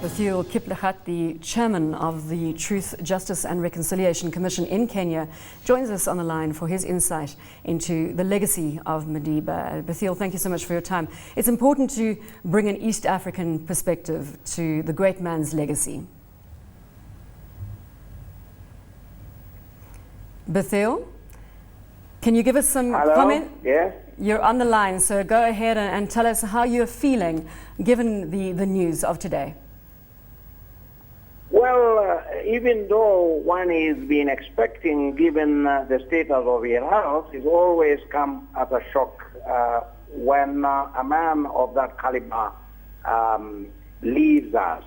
Bethuel Kiplagat, the chairman of the Truth, Justice and Reconciliation Commission in Kenya, joins us on the line for his insight into the legacy of Madiba. Bethuel, thank you so much for your time. It's important to bring an East African perspective to the great man's legacy. Bethuel, can you give us some comment? Yes. You're on the line, so go ahead and tell us how you're feeling given the news of today. Well, even though one has been expecting, given the status of your house, it's always come as a shock when a man of that caliber leaves us.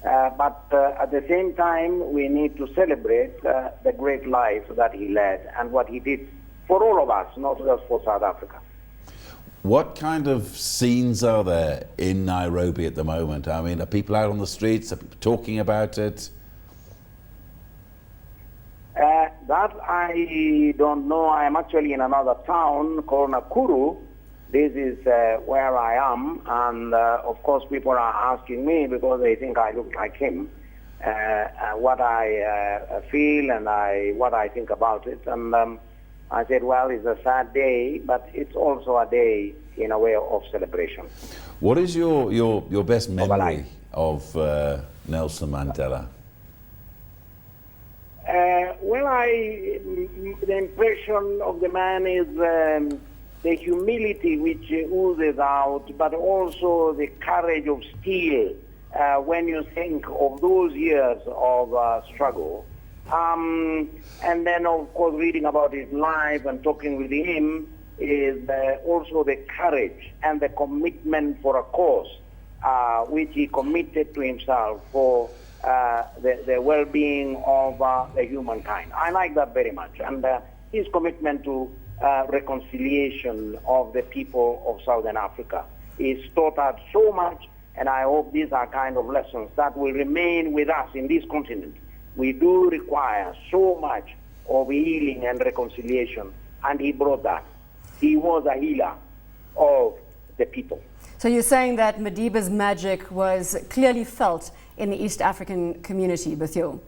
But at the same time, we need to celebrate the great life that he led and what he did for all of us, not just for South Africa. What kind of scenes are there in Nairobi at the moment? I mean, are people out on the streets? Are people talking about it? That I don't know. I am actually in another town called Nakuru. This is where I am. And of course, people are asking me because they think I look like him, what I feel and what I think about it. And I said, well, it's a sad day, but it's also a day in a way of celebration. What is your best memory of Nelson Mandela? The impression of the man is the humility which oozes out, but also the courage of steel when you think of those years of struggle. And then, of course, reading about his life and talking with him is also the courage and the commitment for a cause, which he committed to himself for the well-being of the humankind. I like that very much. And his commitment to reconciliation of the people of Southern Africa is taught us so much, and I hope these are kind of lessons that will remain with us in this continent. We do require so much of healing and reconciliation, and he brought that. He was a healer of the people. So you're saying that Madiba's magic was clearly felt in the East African community, Bethuel?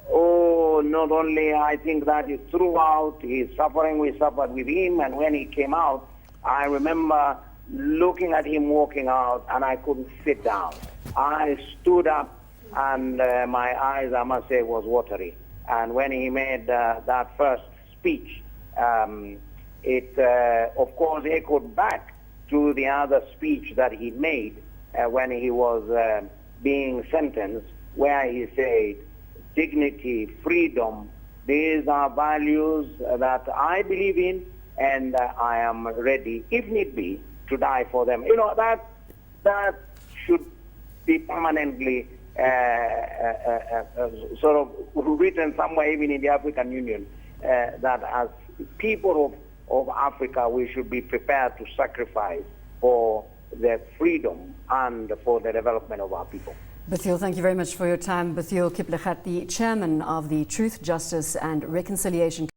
Oh, not only. I think that is throughout his suffering. We suffered with him, and when he came out, I remember looking at him walking out, and I couldn't sit down. I stood up, and my eyes, I must say, was watery. And when he made that first speech, it, of course, echoed back to the other speech that he made when he was being sentenced, where he said, dignity, freedom, these are values that I believe in, and I am ready, if need be, to die for them. You know, that should be permanently sort of written somewhere, even in the African Union, that as people of Africa, we should be prepared to sacrifice for the freedom and for the development of our people. Bethuel, thank you very much for your time. Bethuel Kiplagat, the chairman of the Truth, Justice and Reconciliation